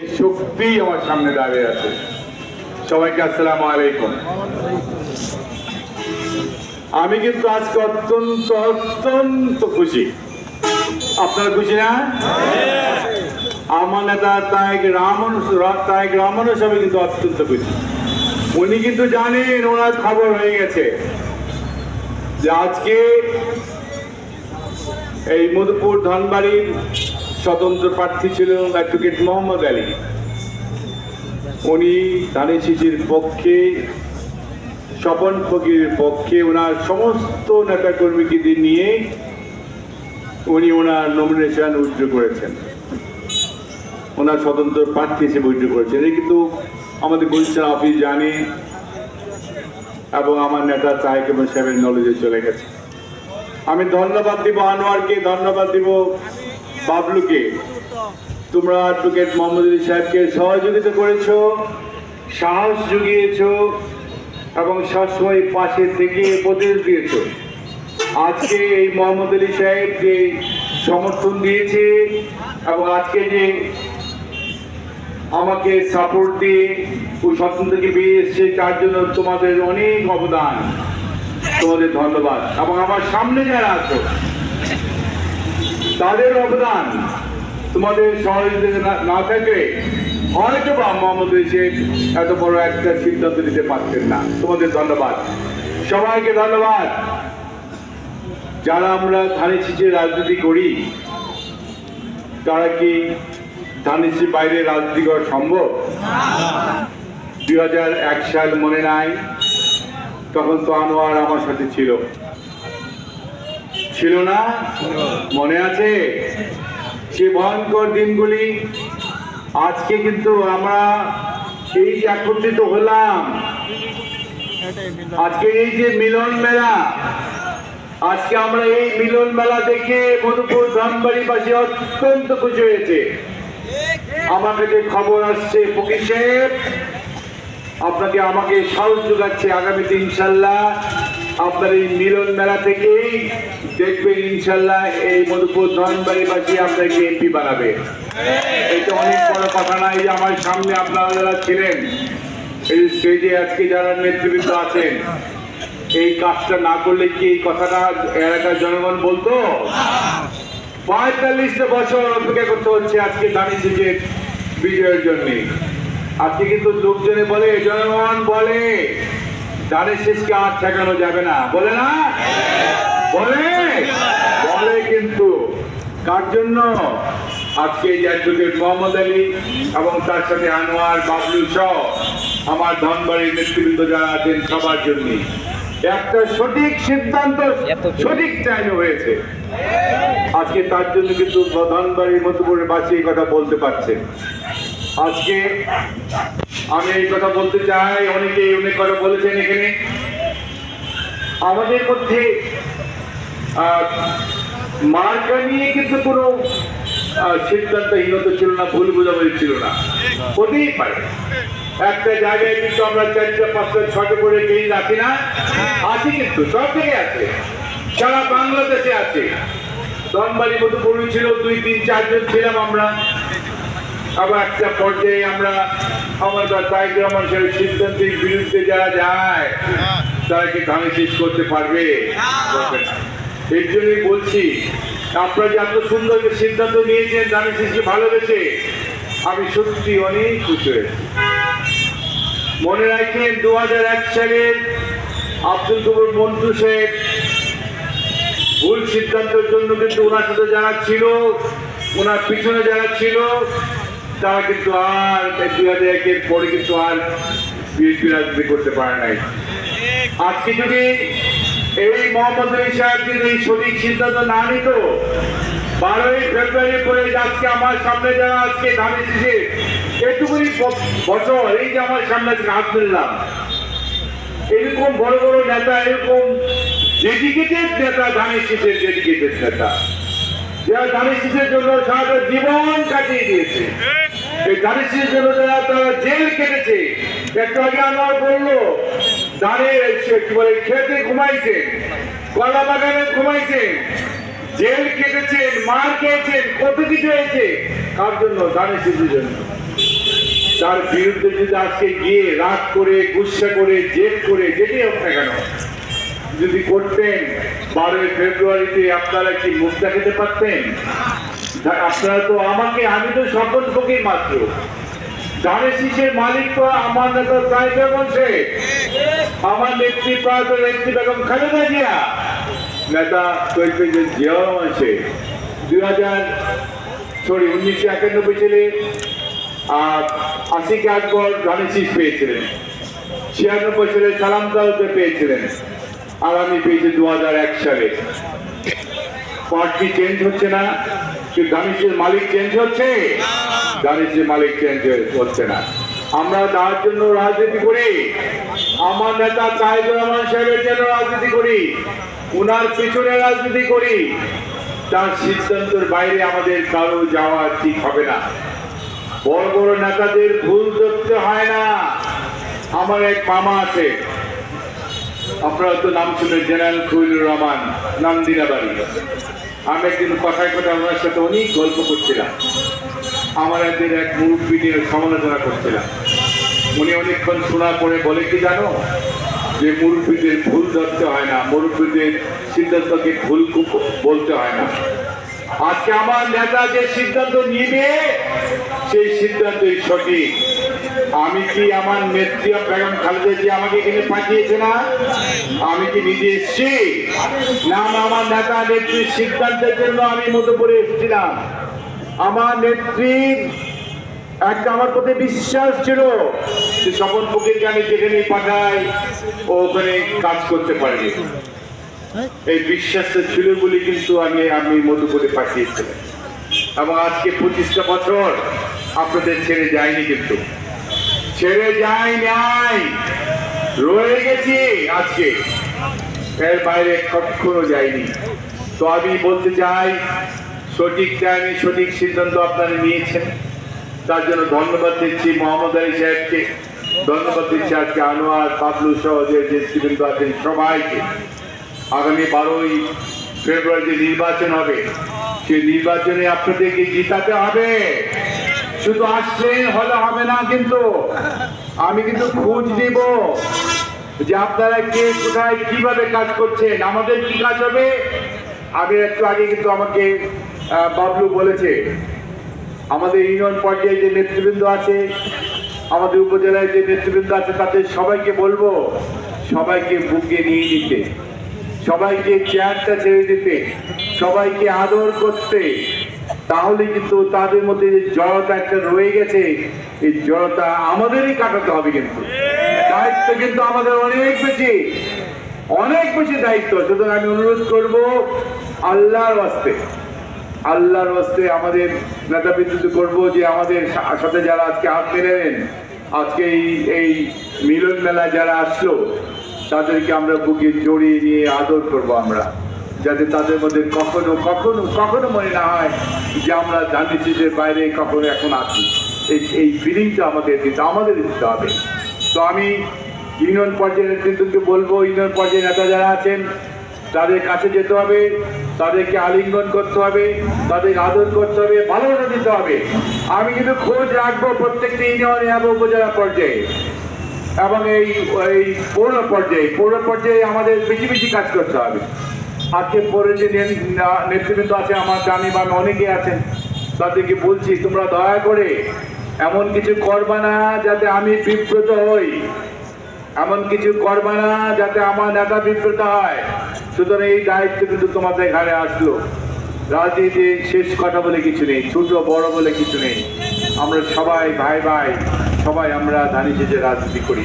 শক্তি আমার সামনে দাঁড়িয়ে আছে। সবাইকে আসসালামু আলাইকুম। আমি কিন্তু আজকে অত্যন্ত অত্যন্ত খুশি। আপনারা খুশি না? আমার নেতা তারেক রহমানের সবাই কিন্তু অত্যন্ত খুশি। উনি কিন্তু জানেন, ওনার খবর হয়ে গেছে যে আজকে এই মধুপুর ধনবাড়ির স্বতন্ত্র প্রার্থী ছিল অ্যাডভোকেট মোহাম্মদ আলী। উনি ধানের পক্ষে, স্বপন ফকিরের পক্ষে ওনার সমস্ত নেতাকর্মীকে নিয়ে উনি ওনার নমিনেশন উইথড্র করেছেন, ওনার স্বতন্ত্র প্রার্থী হিসেবে উইথড্র করেছেন। এটা কিন্তু আমাদের গুলশান অফিস জানে এবং আমার নেতা তারেক রহমান সাহেবের নলেজে চলে গেছে। আমি ধন্যবাদ দিব আনোয়ারকে, ধন্যবাদ দিব বাবলুকে। তোমরা অ্যাডভোকেট মোহাম্মদ আলী সাহেবকে সহযোগিতা করেছো, সাহস জুগিয়েছো এবং সবসময় পাশে থেকে উপদেশ দিয়েছো। আজকে এই মোহাম্মদ আলী সাহেব যে সমর্থন দিয়েছে এবং আজকে যে আমাকে সাপোর্ট দিয়ে ওই স্বপ্ন থেকে বেরিয়ে এসছে, তার জন্য তোমাদের অনেক অবদান, তোমাদের ধন্যবাদ। এবং আমার সামনে যারা আছো তাদের অবদান, তোমাদের সহযোগিতা না থাকলে হয়তো বা মোহাম্মদ আলী সাহেব এত বড় একটা সিদ্ধান্ত নিতে পারতেন না। তোমাদের ধন্যবাদ, সবাইকে ধন্যবাদ। যারা আমরা ধানের শীষের রাজনীতি করি, তারা কি ধানের শীষের বাইরে রাজনীতি করা সম্ভব? 2001 সাল মনে নাই? তখন তো আনোয়ার আমার সাথে ছিল না? মনে আছে সে ভয়ঙ্কর দিনগুলি? আজকে কিন্তু আমরা এই যে একত্রিত হলাম, আজকে এই যে মিলন মেলা, আজকে আমরা এই মিলন মেলা দেখে মধুপুর ধনবাড়িবাসী অত্যন্ত খুশি হয়েছে। আমার কাছে খবর আসছে ফকির সাহেব আমাকে সাহস যোগাচ্ছে, আগামীতে ইনশাল্লাহ আপনার এই মিলন মেলা থেকেই দেখবেন ইনশাল্লাহ এই মধুপুর ধনবাড়িবাসী আপনাকে এমপি বানাবে। এটা অনেক বড় কথা না। এই যে আমার সামনে আপনারা যারা ছিলেন এই স্টেজে আজকে যারা নেতৃবৃন্দ আছেন, এই কাজটা না করলে কি এই কথাটা এলাকার জনগণ বলতো? 45 বছর অপেক্ষা করতে হচ্ছে আজকে ধানের শীষের বিজয়ের জন্য। আজকে কিন্তু লোকজনে বলে, জনগণ বলে ধানের শীষকে আর ঠেকানো যাবে না, বলে না? বলে কিন্তু কার জন্য? আজকে এই অ্যাডভোকেট মোহাম্মদ আলী এবং তার সাথে আনোয়ার, বাবলু সহ আমার ধনবাড়ির নেতৃবৃন্দ যারা আছেন সবার জন্য একটা সঠিক সিদ্ধান্ত সঠিক টাইমে হয়েছে। আজকে তার জন্য কিন্তু ধনবাড়ির মধুপুরের বাসী এই কথা বলতে পারছে। আজকে আমি এই কথা বলতে চাই, অনেকেই অনেক কথা বলেছেন এখানে। আমাদের মধ্যে মার্কা নিয়ে কিন্তু কোনো সিদ্ধান্তহীনতা ছিল না, ভুল বোঝাবুঝি ছিল না। হতেই পারে একটা জায়গায় কিন্তু আমরা 4টা 5টা 6টা করে কেই রাখি না, আছে কিন্তু সব জায়গায় আছে, সারা বাংলাদেশে আছে। ধনবাড়ি মধুপুর ছিল 2, 3, 4 জন ছিলাম আমরা। আবার একটা পর্যায়ে আমরা আমাদের তারেক রহমান সাহেবের সিদ্ধান্তের বিরুদ্ধে যারা যায় তারা কি ধানের শীষ করতে পারবে? এর জন্যই বলছি, আপনারা যে এত সুন্দর সিদ্ধান্ত নিয়েছেন ধানের শীষকে ভালোবেসে, আমি সত্যি অনেক খুশি হয়েছি। মনে রাখেন 2001 সালের আব্দুল কবুর মন্টু সাহেব ভুল সিদ্ধান্তের জন্য কিন্তু ওনার সাথে যারা ছিল, ওনার পিছনে যারা ছিল, তারা কিন্তু আর 2001-এর পরে কিন্তু আর বিএনপি রাজনীতি করতে পারে নাই। আজকে যদি এই মোহাম্মদ আলী সাহেব যদি এই সঠিক সিদ্ধান্ত না নিত, 12ই ফেব্রুয়ারি পরে আজকে আমার সামনে যারা আজকে ধানের শীষে এটুকুই বছর এই যে আমার সামনে আজকে হাত তুললাম, এরকম বড় বড় নেতা, এরকম ডেডিকেটেড নেতা, ধানের শীষের ডেডিকেটেড নেতা, যারা ধানের শীষের জন্য সারাটা জীবন কাটিয়ে দিয়েছে, এই ধানের শীষের জন্য যারা তারা জেল কেটেছে। একটু আগে আমার বললো ধানের কি বলে খেতে ঘুমাইছে, কলা বাগানে ঘুমাইছে, জেল কেটেছেন, মার খেয়েছেন, কত কিছু হয়েছে, কার জন্য? ধানের শীষের জন্য। তার বিরুদ্ধে যদি আজকে গিয়ে রাগ করে, গুসা করে, জেদ করে, যেটি হোক না কেন যদি করতেন, 12 ফেব্রুয়ারিতে আপনারা কি মুখ দেখাতে পারতেন? আপনারা তো আমি তো সকল পক্ষেই মাত্র, ধানের শীষের মালিক তো আমার নেতা তারেক বলছে, আমার নেত্রী প্রয়াত নেত্রী বেগম খালেদা জিয়া, নেতা জিয়াও আছে। 1991 সালে 80 আকবর ধানের শীষ পেয়েছিলেন, 96 সালে সালাম দাউদে পেয়েছিলেন, আর আমি পেয়েছি 2001 সালে। পার্টি চেঞ্জ হচ্ছে না, ধানের মালিক চেঞ্জ হচ্ছে, ধানের মালিক চেঞ্জ হচ্ছে না। আমরা তার জন্য রাজনীতি করি, আমার নেতা তারেক রহমান সাহেবের জন্য রাজনীতি করি, উনার পিছনে রাজনীতি করি। তার সিদ্ধান্তের বাইরে আমাদের কারো যাওয়া ঠিক হবে না। বড় বড় নেতাদের ভুল ধরতে হয় না। আমার এক মামা আছে, আপনারা তো নাম শুনে, জেনারেল খলিলুর রহমান, নান্দিনা বাড়ি। আমি একদিন কথায় কথা ওনার সাথে অনেক গল্প করছিলাম, আমার একদিন এক মুরব্বী নিয়ে সমালোচনা করছিলাম। উনি অনেকক্ষণ শোনার পরে বলে কি জানো, যে মুরব্বীদের ভুল ধরতে হয় না, মুরব্বীদের সিদ্ধান্তকে ভুল বলতে হয় না। আজকে আমার নেতা যে সিদ্ধান্ত নিবে সেই সিদ্ধান্তই সঠিক। আমি কি আমার নেত্রী বেগম খালেদা জিয়া আমাকে এখানে পাঠিয়েছে না? আমি কি নিজে এসেছি? না, আমার নেতা নেত্রীর সিদ্ধান্তের জন্য আমি মধুপুরে এসেছিলাম। আমার নেত্রীর একটা আমার প্রতি বিশ্বাস ছিল যে স্বপন ফকিরকে আমি যেখানে পাঠাই ও ওখানে কাজ করতে পারবে। এই বিশ্বাসটা ছিল বলে কিন্তু আমি মধুপুরে পাঠিয়েছিলাম। এবং আজকে 25টা বছর আপনাদের ছেড়ে যায়নি, কিন্তু ছেড়ে যাই নাই, রয়ে গেছি আজকে, এর বাইরে কখনো যায়নি। তো আমি বলতে চাই, সঠিক টাইমে সঠিক সিদ্ধান্ত আপনারা নিয়েছেন, তার জন্য ধন্যবাদ দিচ্ছি মোহাম্মদ আলী সাহেবকে, ধন্যবাদ দিচ্ছি আজকে আনোয়ার, পাবলু সহ যে নেতৃবৃন্দ আছেন সবাইকে। আগামী 12ই ফেব্রুয়ারি যে নির্বাচন হবে, সেই নির্বাচনে আপনাদেরকে জিতাতে হবে। শুধু আসলেন হলে হবে না, কিন্তু আমি কিন্তু খোঁজ নিব যে আপনারা কে কোথায় কিভাবে কাজ করছেন, আমাদের কি কাজ হবে। আমি একটু আগে কিন্তু আমাকে বাবলু বলেছে, আমাদের ইউনিয়ন পর্যায়ে যে নেতৃবৃন্দ আছে, আমাদের উপজেলায় যে নেতৃবৃন্দ আছে, তাদের সবাইকে বলবো সবাইকে বুকে নিয়ে নিতে, সবাইকে চেয়ারটা ছেড়ে দিতে, সবাইকে আদর করতে। তাহলে কিন্তু তাদের মধ্যে যে জড়তা একটা রয়ে গেছে, এই জড়তা আমাদেরই কাটাতে হবে। কিন্তু দায়িত্ব কিন্তু আমাদের অনেক বেশি দায়িত্ব। সুতরাং আমি অনুরোধ করব, আল্লাহর ওয়াস্তে আমাদের নেতাবৃন্দ করবো যে আমাদের সাথে যারা আজকে হাত মেলালেন, আজকে এই মিলন মেলায় যারা আসলো, তাদেরকে আমরা বুকে জড়িয়ে নিয়ে আদর করবো আমরা, যাতে তাদের মধ্যে কখনো কখনো কখনো মনে না হয় যে আমরা গান্ধীজিদের বাইরে কখনো এখন আছি। এই ফিলিংটা আমাদের দিতে হবে। তো আমি ইউনিয়ন পর্যায়ের নেতৃত্বকে বলবো, ইউনিয়ন পর্যায়ের নেতা যারা আছেন তাদের কাছে যেতে হবে, তাদেরকে আলিঙ্গন করতে হবে, তাদের আদর করতে হবে, ভালোবাসা দিতে হবে। আমি কিন্তু খোঁজ রাখবো প্রত্যেকটি ইউনিয়নে এবং উপজেলা পর্যায়ে এবং এই পৌর পর্যায়ে আমাদের বেশি কাজ করতে হবে। আজকে পরে যে নেতৃবৃন্দ আছে আমার জানি বা অনেকে আছেন, তাদেরকে বলছি তোমরা দয়া করে এমন কিছু করবা না যাতে আমি বিব্রত হই, এমন কিছু করবা না যাতে আমার নেতা বিব্রত হয়। সুতরাং এই দায়িত্ব কিন্তু তোমাদের ঘাড়ে আসলো। রাজনীতি শেষ কথা বলে কিছু নেই, ছোট বড় বলে কিছু নেই। আমরা সবাই ভাই সবাই আমরা ধানি সেজে রাজনীতি করি।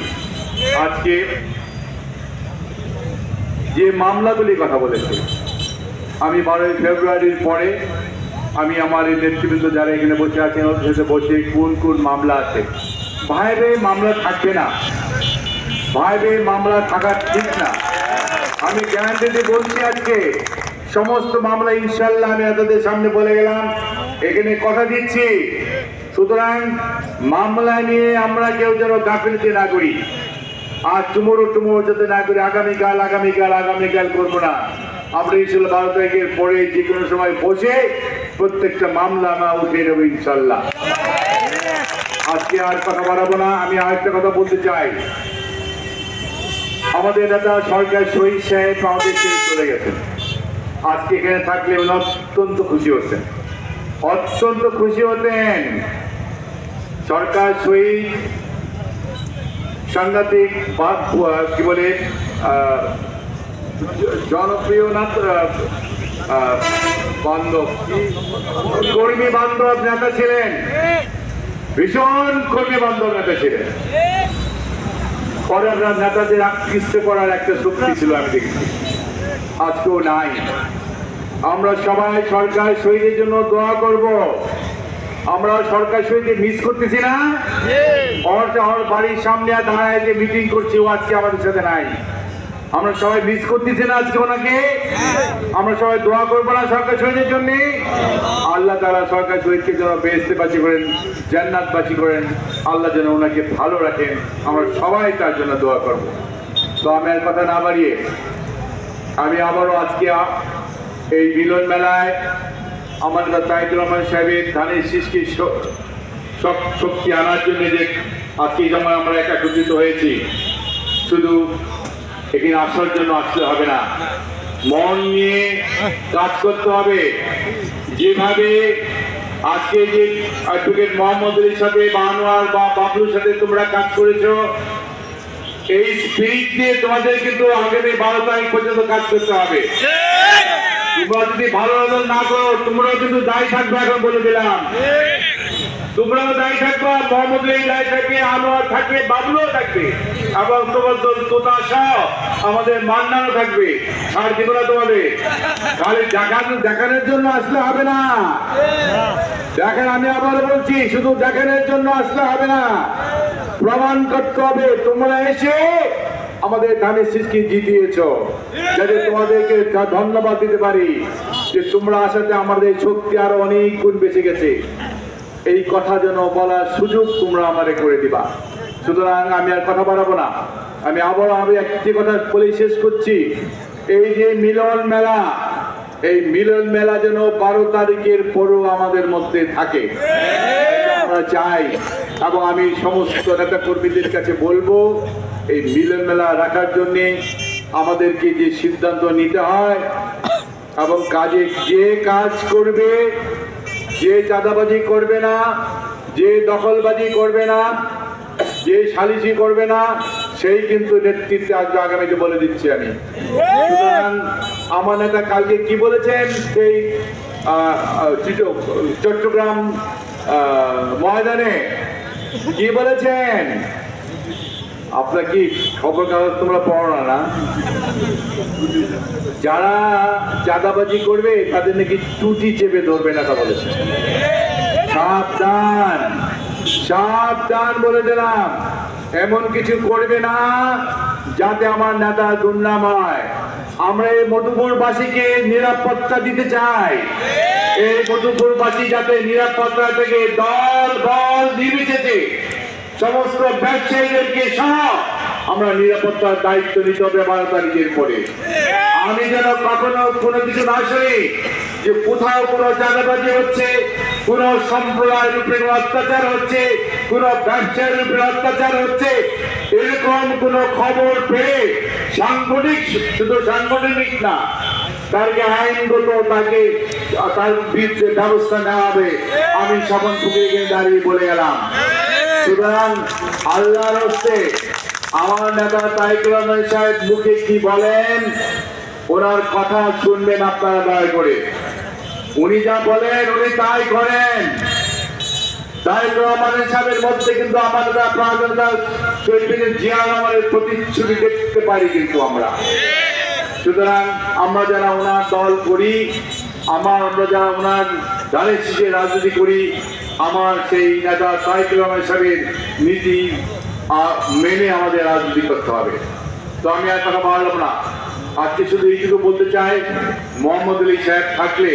আজকে যে মামলাগুলির কথা বলেছে, আমি 12ই ফেব্রুয়ারির পরে আমি আমার এই নেতৃবৃন্দ যারা এখানে বসে আছেন ওদের সাথে বসে কোন মামলা আছে, ভাই মামলা থাকবে না, ভাই মামলা থাকা ঠিক না। আমি গ্যারান্টি দিয়ে বলছি, আজকে সমস্ত মামলা ইনশাল্লাহ আমি আপনাদের সামনে বলে গেলাম, এখানে কথা দিচ্ছি। সুতরাং মামলা নিয়ে আমরা কেউ যেন গাফিলতি না করি, আর টুমোরো যাতে না করি। আগামীকাল করবো না আমরা, ইনশাল্লাহ 12 তারিখের পরে যে কোনো সময় বসে প্রত্যেকটা মামলা আমরা উঠে নেবো ইনশাল্লাহ। আজকে আর কথা বাড়াবো না। আমি আরেকটা কথা বলতে চাই, আমাদের নেতা সরকার শহীদ সাহেব আমাদের ছেড়ে চলে গেছেন। আজকে এখানে থাকলে উনি অত্যন্ত খুশি হতেন, অত্যন্ত খুশি হতেন। সরকার শহীদ সাংঘাতিক কি বলে জনপ্রিয় না, বান্ধব, কর্মী বান্ধব নেতা ছিলেন, ভীষণ কর্মী বান্ধব নেতা ছিলেন। পরে আমরা নেতাদের আকৃষ্ট করার একটা শক্তি ছিল, আমি দেখেছি, আজকেও নাই। আমরা সবাই সরকার শহীদের জন্য দোয়া করব। আমরা সরকার শহীদকে মিস করতেছি না। ওর বাড়ির সামনে দাঁড়ায় যে মিটিং করছি, ও আজকে আমাদের সাথে নাই। আমরা সবাই মিস করতেছি না আজকে ওনাকে। আমরা সবাই দোয়া করবো না সরকার শহীদের জন্য? আল্লাহ তাআলা সরকার শহীদকে যেন বেহেশতেবাসী করেন, জান্নাতবাসী করেন। আল্লাহ যেন ওনাকে ভালো রাখেন। আমরা সবাই তার জন্য দোয়া করব। তো আমি আর কথা না বাড়িয়ে আমি আবারও আজকে এই মিলন মেলায় আমার তাইকুর রহমান সাহেবের ধানের শীষকে শক্তি আনার জন্য যে আজকে যেমন আমরা একত্রিত হয়েছি, শুধু এখানে আসার জন্য আসতে হবে না, মন নিয়ে কাজ করতে হবে। যেভাবে আজকে যে অ্যাডভোকেট মোহাম্মদ আলীর সাথে বা আনোয়ার বা বাবলুর সাথে তোমরা কাজ করেছো, এই স্পিরিট দিয়ে তোমাদের কিন্তু আগামী 12 তারিখ পর্যন্ত কাজ করতে হবে। তোমরা যদি ভালো না করো, তোমরাও কিন্তু দায়ী থাকবে। এখন বলে দিলাম, তোমরাও দায়ী থাকবে, মোহাম্মদ আলী দায়ী থাকবে, আনোয়ার থাকবে, বাবলুও থাকবে, এবং তোমার তোতা সহ আমাদের মান্নাও থাকবে। ছাড় দিব না তোমাদের। খালি দেখানোর জন্য আসলে হবে না। দেখেন, আমি আবার বলছি, শুধু দেখানোর জন্য আসলে হবে না, প্রমাণ করতে হবে। তোমরা এসে আমাদের ধানের শীষকে জিতিয়েছ, যাতে তোমাদেরকে ধন্যবাদ দিতে পারি যে তোমরা আসাতে আমাদের শক্তি আরো অনেক গুণ বেঁচে গেছে। এই কথা যেন বলার সুযোগ তোমরা আমাদের করে দিবা। সুতরাং আমি আর কথা বাড়াবো না। আমি একটি কথা বলে শেষ করছি। এই যে মিলন মেলা, এই মিলন মেলা যেন 12 তারিখের পরও আমাদের মধ্যে থাকে, আমরা চাই। এবং আমি সমস্ত নেতা কর্মীদের কাছে বলবো, এই মিলন মেলা রাখার জন্য আমাদেরকে যে সিদ্ধান্ত নিতে হয়, এবং কাজে যে কাজ করবে, যে চাঁদাবাজি করবে না, যে দখলবাজি করবে না, যে সালিশি করবে না, সেই কিন্তু নেতৃত্বে আসবে আগামীতে, বলে দিচ্ছি আমি। সুতরাং আমার নেতা কালকে কি বলেছেন, সেই চট্টগ্রাম ময়দানে কি বলেছেন? আপনার কি খবর কাগজ তোমরা পড়ো না? যারা চাঁদাবাজি করবে তাদের নাকি টুটি চেপে ধরবে না, তা বলেছে। সাবধান, সাবধান বলে দিলাম। এমন কিছু করবে না যাতে আমার নেতা দুর্নাম হয়। আমরা এই মধুপুরবাসীকে নিরাপত্তা দিতে চাই। এই মধুপুরবাসী যাতে নিরাপত্তা থেকে দল বল নির্বিশেষে সমস্ত ব্যবসায়ীদেরকে সহ আমরা নিরাপত্তার দায়িত্ব নিতে হবে 12 তারিখের পরে। আমি যেন কখনো কোনো কিছু না শুনি যে কোথাও কোনো চাঁদাবাজি হচ্ছে, কোন সম্প্রদায়ের উপরে অত্যাচার হচ্ছে, কোন ব্যবসায়ের উপরে অত্যাচার হচ্ছে, এরকম কোন খবর পেয়ে সাংগঠনিক, শুধু সাংগঠনিক না, তাকে আইনগত তার বিরুদ্ধে ব্যবস্থা নেওয়া হবে। আমি স্বপন ফুকিয়ে দাঁড়িয়ে বলে গেলাম। সুতরাং আল্লাহর হস্তে আমার নেতা তাইকুর রহমান সাহেব মুখে কি বলেন, ওনার কথা শুনবেন আপনারা দয়া করে। উনি যা বলেন উনি তাই করেন। তাইকুর রহমান সাহেবের মধ্যে কিন্তু আমাদের শহীদ জিয়া রহমানের প্রতিচ্ছবি দেখতে পারি কিন্তু আমরা। সুতরাং আমরা যারা ওনার দল করি, আমরা যারা ওনার ধানের শীষে রাজনীতি করি, আমার সেই নেতা তাইকুর রহমান সাহেবের নীতি মেনে আমাদের রাজনীতি করতে হবে। তো আমি আর কথা বাড়লাম না। আজকে শুধু এইটুকু বলতে চাই, মোহাম্মদ আলী সাহেব থাকলে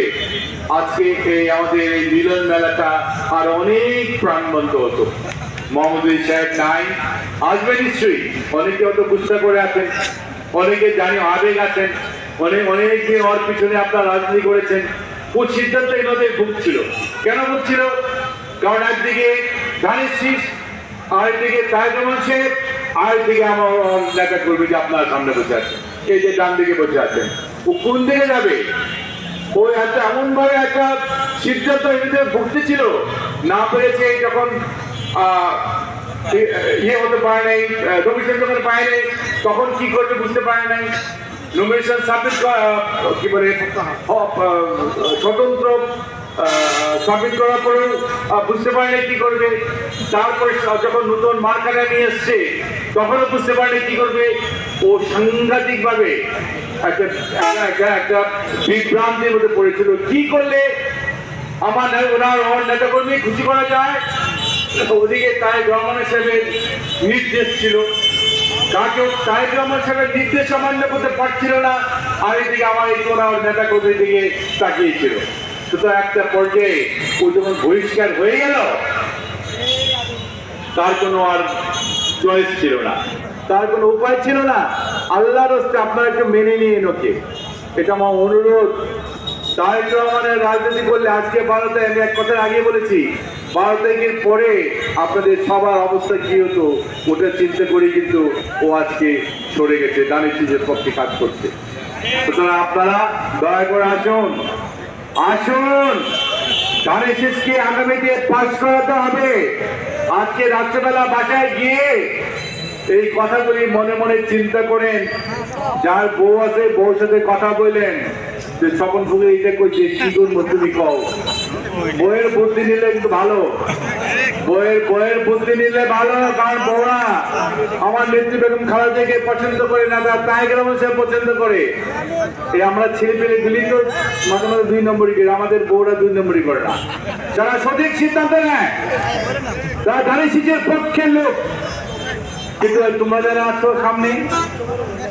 আজকে আমাদের এই মিলন মেলাটা আর অনেক প্রাণবন্ত হতো। মোহাম্মদ আলী সাহেব নাই, আসবে নিশ্চয়ই। অনেকে হয়তো বুঝতে করে আছেন, অনেকে জানি আবেগ আছেন, অনেকদিন ওর পিছনে আপনার রাজনীতি করেছেন। ও সিদ্ধান্ত এভাবে ভুগছিল। কেন ভুগছিল? কারণ একদিকে ধানের শীষ, আরেকদিকে তারেক রহমান সাহেব, আরেকদিকে আমার নেতা কর্মী যে আপনার সামনে বসে আছেন, এই যে ডান দিকে বসে আছেন, ও কোন দিকে যাবে? ওই একটা এমন ভাবে একটা সিদ্ধান্ত এদের ভুগতে ছিল, না পেরেছে যখন ইয়ে হতে পারে নাই, নমিনেশন যখন পায় নাই, তখন কি করবে বুঝতে পারে নাই। নমিনেশন সাবমিট কি বলে স্বতন্ত্র সাবমিট করার পরেও বুঝতে পারে নাই কি করবে। তারপরে যখন নতুন মার্কারে নিয়ে এসছে তখনও বুঝতে পারে নাই কি করবে। ও সাংঘাতিক ভাবে একটা বিভ্রান্তির মধ্যে পড়েছিল। কি করলে আমার ওনার নেতাকর্মী খুশি করা যায়? ওদিকে তারেক রহমান সাহেবের নির্দেশ ছিল, কাকেও তারেক রহমান সাহেবের নির্দেশ অমান্য করতে পারছিল না, আর এদিকে আমার এই ওনার নেতাকর্মীর দিকে তাকিয়েছিল। সুতরাং একটা পর্যায়ে ও যখন বহিষ্কার হয়ে গেল, তার কোনো আর চয়েস ছিল না, তার কোনো উপায় ছিল না। আল্লাহর রাস্তে আপনারা একটু মেনে নিয়ে ওকে, এটা আমার অনুরোধ। তারেক রহমানের রাজনীতি করলে আজকে ভারতে, আমি এক কথা আগে বলেছি, 12 তারিখের পরে আপনাদের সবার অবস্থা কি হতো ওটা চিন্তা করি কিন্তু ও আজকে সরে গেছে, ধানের শীষের পক্ষে কাজ করছে। সুতরাং আপনারা দয়া করে আসুন, আসুন, ধানের শীষকে আগামীতে পাস করাতে হবে। আজকে রাত্রেবেলা বাসায় গিয়ে এই কথাগুলি মনে মনে চিন্তা করেন। যার বউ আছে বউর সাথে কথা বললেন যে স্বপন ফুলে এটা কইছে কি করবো তুমি কও। বইয়ের বুদ্ধি নিলে কিন্তু ভালো, বইয়ের বুদ্ধি নিলে ভালো, কারণ বউরা আমার নেত্রী বেগম খালেদাকে পছন্দ করে না, তার তারেক রহমান সাহেব পছন্দ করে। এই আমরা ছেলে পেলে গুলি তো মাঝে মাঝে 2 নম্বরই করে, আমাদের বউরা 2 নম্বরই করে না। যারা সঠিক সিদ্ধান্ত নেয় তারা ধানের শীষের পক্ষের লোক। কিন্তু তোমরা যারা আছো সামনে,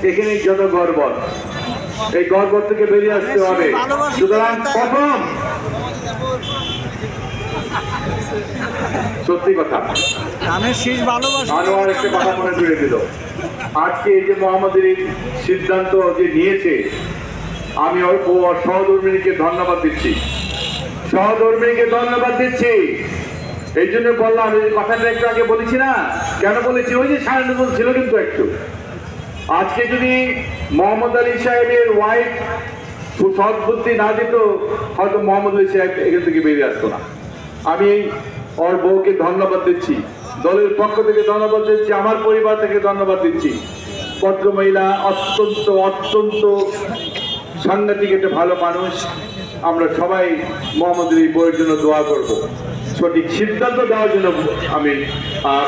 এখানে যত গর্বত, এই গর্বত থেকে বেরিয়ে আসতে হবে। সুতরাং প্রথম সত্যি কথা আনোয়ার একটা কথা মনে করে দিল, আজকে এই যে মোহাম্মদের এই সিদ্ধান্ত যে নিয়েছে, আমি ওর সহধর্মিনীকে ধন্যবাদ দিচ্ছি, সহধর্মিনীকে ধন্যবাদ দিচ্ছি। এই জন্য বললাম, এই কথাটা একটু আগে বলেছি না, কেন বলেছি? ওই যে সায়নজল ছিল কিন্তু একটু, আজকে যদি মোহাম্মদ আলী সাহেবের ওয়াইফ সৎ বুদ্ধি না দিত, হয়তো মোহাম্মদ আলী সাহেব এখান থেকে বেরিয়ে আসতো না। আমি ওর বউকে ধন্যবাদ দিচ্ছি, দলের পক্ষ থেকে ধন্যবাদ দিচ্ছি, আমার পরিবার থেকে ধন্যবাদ দিচ্ছি। ভদ্র মহিলা, অত্যন্ত অত্যন্ত সাংঘাতিক একটা ভালো মানুষ। আমরা সবাই মোহাম্মদের এই বইয়ের জন্য দোয়া করব, সঠিক সিদ্ধান্ত দেওয়ার জন্য আমি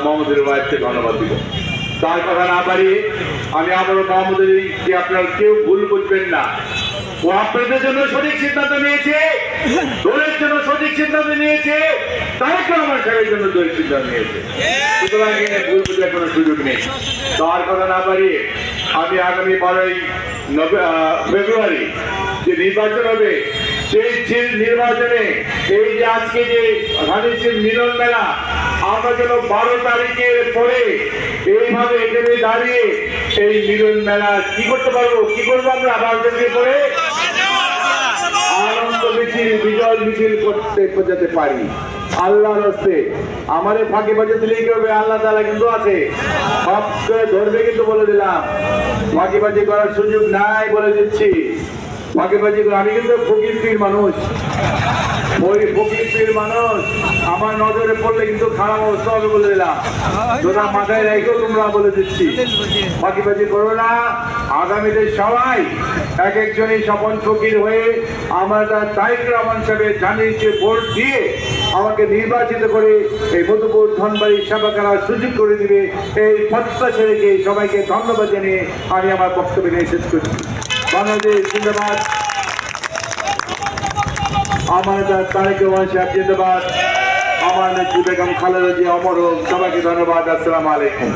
মোহাম্মদের ওয়াইফকে ধন্যবাদ দিব। তার কথা না বাড়িয়ে আমি আবারও মোহাম্মদের যে আপনারা কেউ ভুল বুঝবেন না, ও আপনাদের জন্য সঠিক সিদ্ধান্ত নিয়েছে, দলের জন্য সঠিক সিদ্ধান্ত নিয়েছে, তারেক রহমান সাহেবের জন্য দলের সিদ্ধান্ত নিয়েছে। সুতরাং এখানে ভুল বোঝার কোনো সুযোগ নেই। তার কথা না বাড়িয়ে আমি আগামী 12ই ফেব্রুয়ারি যে নির্বাচন হবে, সেই নির্বাচনে এই যে আজকে যে ধানের শীষ মিলন মেলা, আমরা যেন 12 তারিখের পরে এইভাবে এখানে দাঁড়িয়ে এই মিলন মেলা কি করতে পারবো, কি করবো আমরা 12 তারিখের পরে আনন্দ মিছিল, বিজয় মিছিল করতে বোঝাতে পারি। আল্লাহর হস্তে আমাদের ফাঁকি বাজে দিলেই কি হবে? আল্লাহ তাআলা কিন্তু আছে, সব করে ধরবে, কিন্তু বলে দিলাম ফাঁকিবাজি করার সুযোগ নাই, বলে দিচ্ছি। ফাঁকিবাজি করে আমি কিন্তু ফকির পীর মানুষ, ওই ফকির পীর মানুষ, আমার নজরে পড়লে কিন্তু খারাপ অবস্থা হবে, বলে দিলাম। তোরা মাথায় রেখেও তোমরা বলে দিচ্ছি, ফাঁকিবাজি করো না। আগামীতে সবাই এক একজনই স্বপন ফকির হয়ে আমার তারেক রহমান সাহেবের জানিয়েছে ভোট দিয়ে আমাকে নির্বাচিত করে এই মধুপুর ধনবাড়ি সেবা করার সুযোগ করে দিবে, এই প্রত্যাশা রেখে সবাইকে ধন্যবাদ জানিয়ে আমি আমার বক্তব্য নিয়ে শেষ করছি। বাংলাদেশ জিন্দাবাদ, আমার তারেক রহমান সাহেব জিন্দাবাদ, আমার নেত্রী বেগম খালেদা জিয়া অমর হোক। সবাইকে ধন্যবাদ। আসসালামু আলাইকুম।